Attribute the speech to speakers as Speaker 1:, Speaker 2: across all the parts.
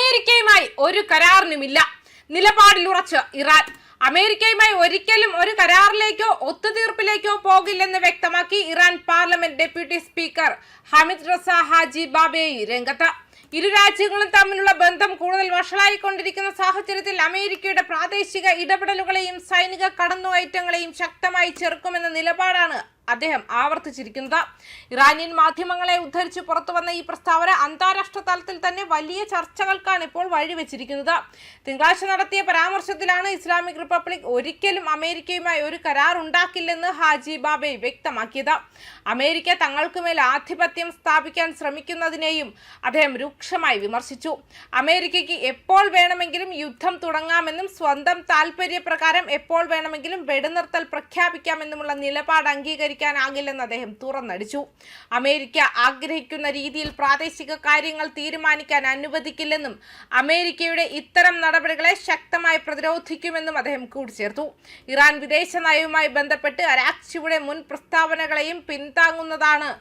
Speaker 1: അമേരിക്കയുമായി ഒരു കരാറിനുമില്ല. നിലപാടിലുറച്ച് ഇറാൻ. അമേരിക്കയുമായി ഒരിക്കലും ഒരു കരാറിലേക്കോ ഒത്തുതീർപ്പിലേക്കോ പോകില്ലെന്ന് വ്യക്തമാക്കി Iran parliament deputy speaker Hamid Reza Haji Babaei രംഗത്ത്. ഇരു രാജ്യങ്ങളും തമ്മിലുള്ള ബന്ധം കൂടുതൽ വഷളായിക്കൊണ്ടിരിക്കുന്ന സാഹചര്യത്തിൽ അമേരിക്കയുടെ പ്രാദേശിക ഇടപെടലുകളെയും സൈനിക കടന്നുകയറ്റങ്ങളെയും ശക്തമായി ചെറുക്കുമെന്ന നിലപാടാണ് അദ്ദേഹം ആവർത്തിച്ചിരിക്കുന്നത്. ഇറാനിയൻ മാധ്യമങ്ങളെ ഉദ്ധരിച്ച് പുറത്തുവന്ന ഈ പ്രസ്താവന അന്താരാഷ്ട്ര തലത്തിൽ തന്നെ വലിയ ചർച്ചകൾക്കാണ് ഇപ്പോൾ വഴിവെച്ചിരിക്കുന്നത്. തിങ്കളാഴ്ച നടത്തിയ പരാമർശത്തിലാണ് ഇസ്ലാമിക് റിപ്പബ്ലിക് ഒരിക്കലും അമേരിക്കയുമായി ഒരു കരാർ ഉണ്ടാക്കില്ലെന്ന് ഹാജി ബാബെ വ്യക്തമാക്കിയത്. അമേരിക്ക തങ്ങൾക്കുമേൽ ആധിപത്യം സ്ഥാപിക്കാൻ ശ്രമിക്കുന്നതിനെയും അദ്ദേഹം രൂക്ഷമായി വിമർശിച്ചു. അമേരിക്കയ്ക്ക് എപ്പോൾ വേണമെങ്കിലും യുദ്ധം തുടങ്ങാമെന്നും സ്വന്തം താൽപര്യപ്രകാരം എപ്പോൾ വേണമെങ്കിലും വെടിനിർത്തൽ പ്രഖ്യാപിക്കാമെന്നുമുള്ള നിലപാട് അംഗീകരിക്കാനാകില്ലെന്ന് അദ്ദേഹം തുറന്നടിച്ചു. അമേരിക്ക ആഗ്രഹിക്കുന്ന രീതിയിൽ പ്രാദേശിക കാര്യങ്ങൾ തീരുമാനിക്കാൻ അനുവദിക്കില്ലെന്നും അമേരിക്കയുടെ ഇത്തരം നടപടികളെ ശക്തമായി പ്രതിരോധിക്കുമെന്നും അദ്ദേഹം കൂട്ടിച്ചേർത്തു. ഇറാൻ വിദേശ നയവുമായി ബന്ധപ്പെട്ട് അരാക്ചിയുടെ മുൻ പ്രസ്താവനകളെയും പിന്താങ്ങുന്നതാണ്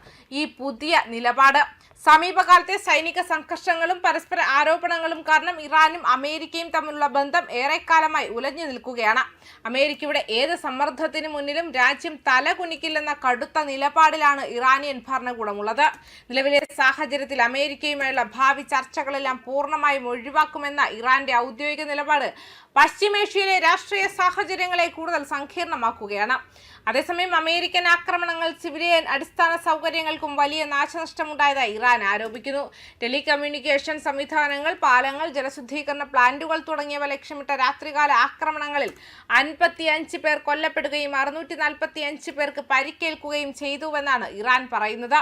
Speaker 1: ഈ പുതിയ നിലപാട്. സമീപകാലത്തെ സൈനിക സംഘർഷങ്ങളും പരസ്പര ആരോപണങ്ങളും കാരണം ഇറാനും അമേരിക്കയും തമ്മിലുള്ള ബന്ധം ഏറെക്കാലമായി ഉലഞ്ഞു നിൽക്കുകയാണ്. അമേരിക്കയുടെ ഏത് സമ്മർദ്ദത്തിന് മുന്നിലും രാജ്യം തലകുനിക്കില്ലെന്ന കടുത്ത നിലപാടിലാണ് ഇറാനിയൻ ഭരണകൂടമുള്ളത്. നിലവിലെ സാഹചര്യത്തിൽ അമേരിക്കയുമായുള്ള ഭാവി ചർച്ചകളെല്ലാം പൂർണ്ണമായും ഒഴിവാക്കുമെന്ന ഇറാന്റെ ഔദ്യോഗിക നിലപാട് പശ്ചിമേഷ്യയിലെ രാഷ്ട്രീയ സാഹചര്യങ്ങളെ കൂടുതൽ സങ്കീർണമാക്കുകയാണ്. അതേസമയം അമേരിക്കൻ ആക്രമണങ്ങൾ സിവിലിയൻ അടിസ്ഥാന സൗകര്യങ്ങൾക്കും വലിയ നാശനഷ്ടമുണ്ടായതായി ഇറാൻ ആരോപിക്കുന്നു. ടെലികമ്മ്യൂണിക്കേഷൻ സംവിധാനങ്ങൾ, പാലങ്ങൾ, ജലശുദ്ധീകരണ പ്ലാന്റുകൾ തുടങ്ങിയവ ലക്ഷ്യമിട്ട രാത്രികാല ആക്രമണങ്ങളിൽ 55 പേർ കൊല്ലപ്പെടുകയും 645 പേർക്ക് പരിക്കേൽക്കുകയും ചെയ്തുവെന്നാണ് ഇറാൻ പറയുന്നത്.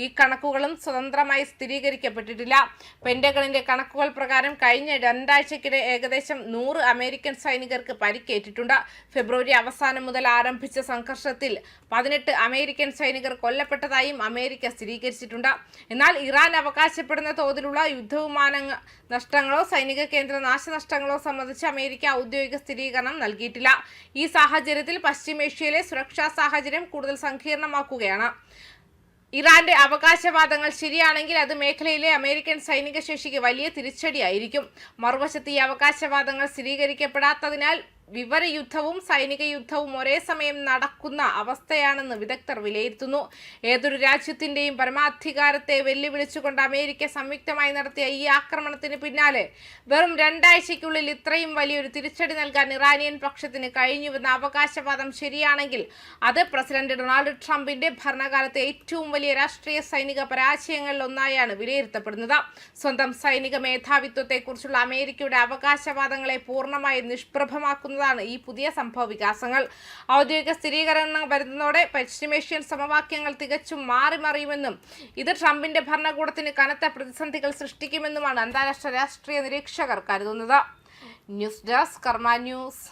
Speaker 1: ഈ കണക്കുകളും സ്വതന്ത്രമായി സ്ഥിരീകരിക്കപ്പെട്ടിട്ടില്ല. പെന്റഗണിന്റെ കണക്കുകൾ പ്രകാരം കഴിഞ്ഞ 2 ആഴ്ചക്കിടെ ഏകദേശം 100 അമേരിക്കൻ സൈനികർക്ക് പരിക്കേറ്റിട്ടുണ്ട്. ഫെബ്രുവരി അവസാനം മുതൽ ആരംഭിച്ച സംഘർഷത്തിൽ 18 അമേരിക്കൻ സൈനികർ കൊല്ലപ്പെട്ടതായും അമേരിക്ക സ്ഥിരീകരിച്ചിട്ടുണ്ട്. എന്നാൽ ഇറാൻ അവകാശപ്പെടുന്ന തോതിലുള്ള യുദ്ധവിമാന നഷ്ടങ്ങളോ സൈനിക കേന്ദ്ര നാശനഷ്ടങ്ങളോ സംബന്ധിച്ച് അമേരിക്ക ഔദ്യോഗിക സ്ഥിരീകരണം നൽകിയിട്ടില്ല. ഈ സാഹചര്യത്തിൽ പശ്ചിമേഷ്യയിലെ സുരക്ഷാ സാഹചര്യം കൂടുതൽ സങ്കീർണമാക്കുകയാണ്. ഇറാന്റെ അവകാശവാദങ്ങൾ ശരിയാണെങ്കിൽ അത് മേഖലയിലെ അമേരിക്കൻ സൈനിക ശേഷിക്ക് വലിയ തിരിച്ചടിയായിരിക്കും. മറുവശത്ത് ഈ അവകാശവാദങ്ങൾ സ്ഥിരീകരിക്കപ്പെടാത്തതിനാൽ വിവരയുദ്ധവും സൈനിക യുദ്ധവും ഒരേ സമയം നടക്കുന്ന അവസ്ഥയാണെന്ന് വിദഗ്ധർ വിലയിരുത്തുന്നു. ഏതൊരു രാജ്യത്തിന്റെയും പരമാധികാരത്തെ വെല്ലുവിളിച്ചുകൊണ്ട് അമേരിക്ക സംയുക്തമായി നടത്തിയ ഈ ആക്രമണത്തിന് പിന്നാലെ വെറും 2 ആഴ്ചയ്ക്കുള്ളിൽ ഇത്രയും വലിയൊരു തിരിച്ചടി നൽകാൻ ഇറാനിയൻ പക്ഷത്തിന് കഴിഞ്ഞുവെന്ന അവകാശവാദം ശരിയാണെങ്കിൽ അത് പ്രസിഡന്റ് ഡൊണാൾഡ് ട്രംപിന്റെ ഭരണകാലത്തെ ഏറ്റവും വലിയ രാഷ്ട്രീയ സൈനിക പരാജയങ്ങളിൽ ഒന്നായാണ് വിലയിരുത്തപ്പെടുന്നത്. സ്വന്തം സൈനിക മേധാവിത്വത്തെക്കുറിച്ചുള്ള അമേരിക്കയുടെ അവകാശവാദങ്ങളെ പൂർണ്ണമായും നിഷ്പ്രഭമാക്കുന്ന ഈ പുതിയ സംഭവ വികാസങ്ങൾ. ഔദ്യോഗിക സ്ഥിരീകരണം വരുന്നതോടെ പശ്ചിമേഷ്യൻ സമവാക്യങ്ങൾ തികച്ചും മാറിമറിയുമെന്നും ഇത് ട്രംപിന്റെ ഭരണകൂടത്തിന് കനത്ത പ്രതിസന്ധികൾ സൃഷ്ടിക്കുമെന്നുമാണ് അന്താരാഷ്ട്ര രാഷ്ട്രീയ നിരീക്ഷകർ കരുതുന്നത്. ന്യൂസ് ഡെസ്ക് കർമ്മ ന്യൂസ്.